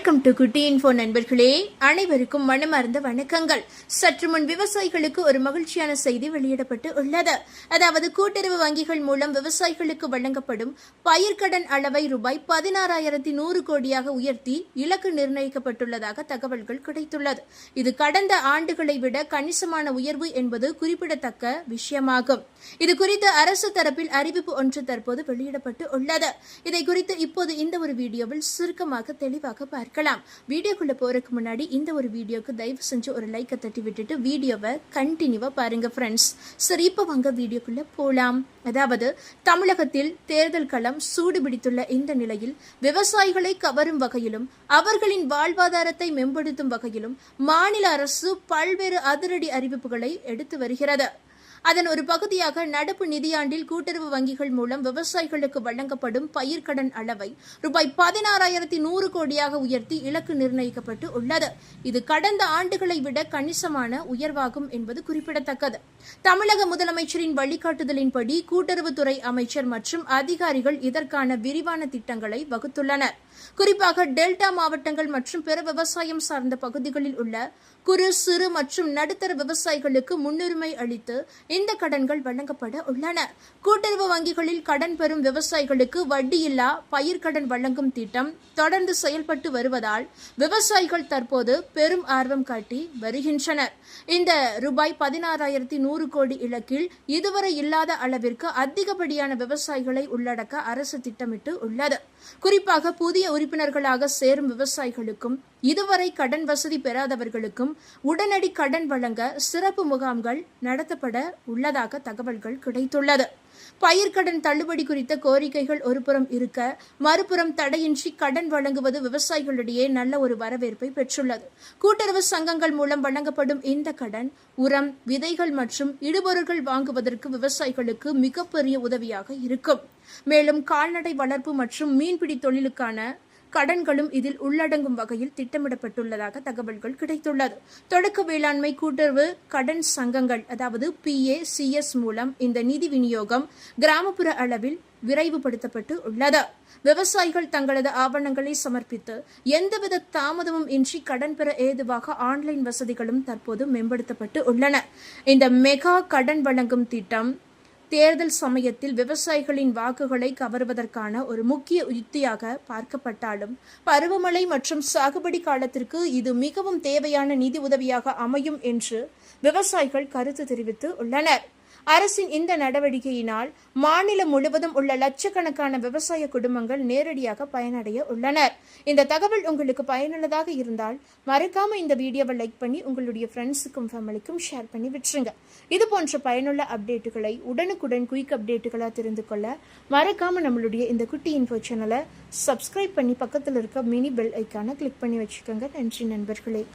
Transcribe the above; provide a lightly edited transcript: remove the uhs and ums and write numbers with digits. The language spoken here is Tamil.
வெல்கம் டு குட்டி இன்ஃபோ நண்பர்களே, அனைவருக்கும் மனமார்ந்த வணக்கங்கள். சற்று முன் விவசாயிகளுக்கு ஒரு மகிழ்ச்சியான செய்தி வெளியிடப்பட்டு உள்ளது. அதாவது கூட்டுறவு வங்கிகள் மூலம் விவசாயிகளுக்கு வழங்கப்படும் பயிர்க்கடன் அளவை ரூபாய் 16,100 கோடியாக உயர்த்தி இலக்கு நிர்ணயிக்கப்பட்டுள்ளதாக தகவல்கள் கிடைத்துள்ளது. இது கடந்த ஆண்டுகளை விட கணிசமான உயர்வு என்பது குறிப்பிடத்தக்க விஷயமாகும். இது குறித்து அரசு தரப்பில் அறிவிப்பு ஒன்று தற்போது வெளியிடப்பட்டு உள்ளது. இதை குறித்து இப்போது இந்த ஒரு வீடியோவில் சுருக்கமாக தெளிவாக பார்க்கலாம். வீடியோக்குள்ள போறதுக்கு முன்னாடி இந்த ஒரு வீடியோக்கு தயவு செஞ்சு ஒரு லைக்கை தட்டி விட்டுட்டு வீடியோவை கண்டினியூவா பாருங்க ஃப்ரெண்ட்ஸ். சரி, இப்போ வாங்க வீடியோக்குள்ள போலாம். அதாவது தமிழகத்தில் தேர்தல் களம் சூடுபிடித்துள்ள இந்த நிலையில் விவசாயிகளை கவரும் வகையிலும் அவர்களின் வாழ்வாதாரத்தை மேம்படுத்தும் வகையிலும் மாநில அரசு பல்வேறு அதிரடி அறிவிப்புகளை எடுத்து வருகிறது. அதன் ஒரு பகுதியாக நடப்பு நிதியாண்டில் கூட்டுறவு வங்கிகள் மூலம் விவசாயிகளுக்கு வழங்கப்படும் பயிர்க்கடன் அளவை ரூபாய் 16,100 கோடியாக உயர்த்தி இலக்கு நிர்ணயிக்கப்பட்டு உள்ளது. இது கடந்த ஆண்டுகளை விட கணிசமான உயர்வாகும் என்பது குறிப்பிடத்தக்கது. தமிழக முதலமைச்சரின் வழிகாட்டுதலின்படி கூட்டுறவுத்துறை அமைச்சர் மற்றும் அதிகாரிகள் இதற்கான விரிவான திட்டங்களை வகுத்துள்ளனர். குறிப்பாக டெல்டா மாவட்டங்கள் மற்றும் பிற விவசாயம் சார்ந்த பகுதிகளில் உள்ள குறு சிறு மற்றும் நடுத்தர விவசாயிகளுக்கு முன்னுரிமை அளித்து இந்த கடன்கள் வழங்கப்பட உள்ளன. கூட்டுறவு வங்கிகளில் கடன் பெறும் விவசாயிகளுக்கு வட்டியில்லா பயிர்க்கடன் வழங்கும் திட்டம் தொடர்ந்து செயல்பட்டு வருவதால் விவசாயிகள் தற்போது பெரும் ஆர்வம் காட்டி வருகின்றனர். இந்த ரூபாய் 16,100 கோடி இலக்கில் இதுவரை இல்லாத அளவிற்கு அதிகப்படியான விவசாயிகளை உள்ளடக்க அரசு திட்டமிட்டு உள்ளது. குறிப்பாக புதிய உறுப்பினர்களாக சேரும் விவசாயிகளுக்கும் இதுவரை கடன் வசதி பெறாதவர்களுக்கும் உடனடி கடன் வழங்க சிறப்பு முகாம்கள் நடத்தப்பட உள்ளதாக தகவல்கள் கிடைத்துள்ளது. பயிர்க்கடன் தள்ளுபடி குறித்த கோரிக்கைகள் ஒருபுறம் இருக்க, மறுபுறம் தடையின்றி கடன் வழங்குவது விவசாயிகளிடையே நல்ல ஒரு வரவேற்பை பெற்றுள்ளது. கூட்டுறவு சங்கங்கள் மூலம் வழங்கப்படும் இந்த கடன் உரம், விதைகள் மற்றும் இடுபொருட்கள் வாங்குவதற்கு விவசாயிகளுக்கு மிகப்பெரிய உதவியாக இருக்கும். மேலும் கால்நடை வளர்ப்பு மற்றும் மீன்பிடி தொழிலுக்கான கடன்களும் இதில் உள்ளடங்கும் வகையில் திட்டமிடப்பட்டுள்ளதாக தகவல்கள் கிடைத்துள்ளது. தொடக்க வேளாண்மை கூட்டுறவு கடன் சங்கங்கள் அதாவது PACS மூலம் இந்த நிதி விநியோகம் கிராமப்புற அளவில் விரைவுபடுத்தப்பட்டு உள்ளது. விவசாயிகள் தங்களது ஆவணங்களை சமர்ப்பித்து எந்தவித தாமதமும் இன்றி கடன் பெற ஏதுவாக ஆன்லைன் வசதிகளும் தற்போது மேம்படுத்தப்பட்டு உள்ளன. இந்த மெகா கடன் வழங்கும் திட்டம் தேர்தல் சமயத்தில் விவசாயிகளின் வாக்குகளை கவர்வதற்கான ஒரு முக்கிய யுக்தியாக பார்க்கப்பட்டாலும் பருவமழை மற்றும் சாகுபடி காலத்திற்கு இது மிகவும் தேவையான நிதி உதவியாக அமையும் என்று விவசாயிகள் கருத்து தெரிவித்து உள்ளனர். அரசின் இந்த நடவடிக்கையினால் மாநிலம் முழுவதும் உள்ள லட்சக்கணக்கான விவசாய குடும்பங்கள் நேரடியாக பயனடைய உள்ளனர். இந்த தகவல் உங்களுக்கு பயனுள்ளதாக இருந்தால் மறக்காம இந்த வீடியோவை லைக் பண்ணி உங்களுடைய ஃப்ரெண்ட்ஸுக்கும் ஃபேமிலிக்கும் ஷேர் பண்ணி விட்டுருங்க. இது போன்ற பயனுள்ள அப்டேட்டுகளை உடனுக்குடன் குயிக் அப்டேட்டுகளாக தெரிந்து கொள்ள மறக்காம நம்மளுடைய இந்த குட்டி இன்ஃபோ சேனலை சப்ஸ்கிரைப் பண்ணி பக்கத்தில் இருக்க மினி பெல் ஐக்கானை கிளிக் பண்ணி வச்சுக்கோங்க. நன்றி நண்பர்களே.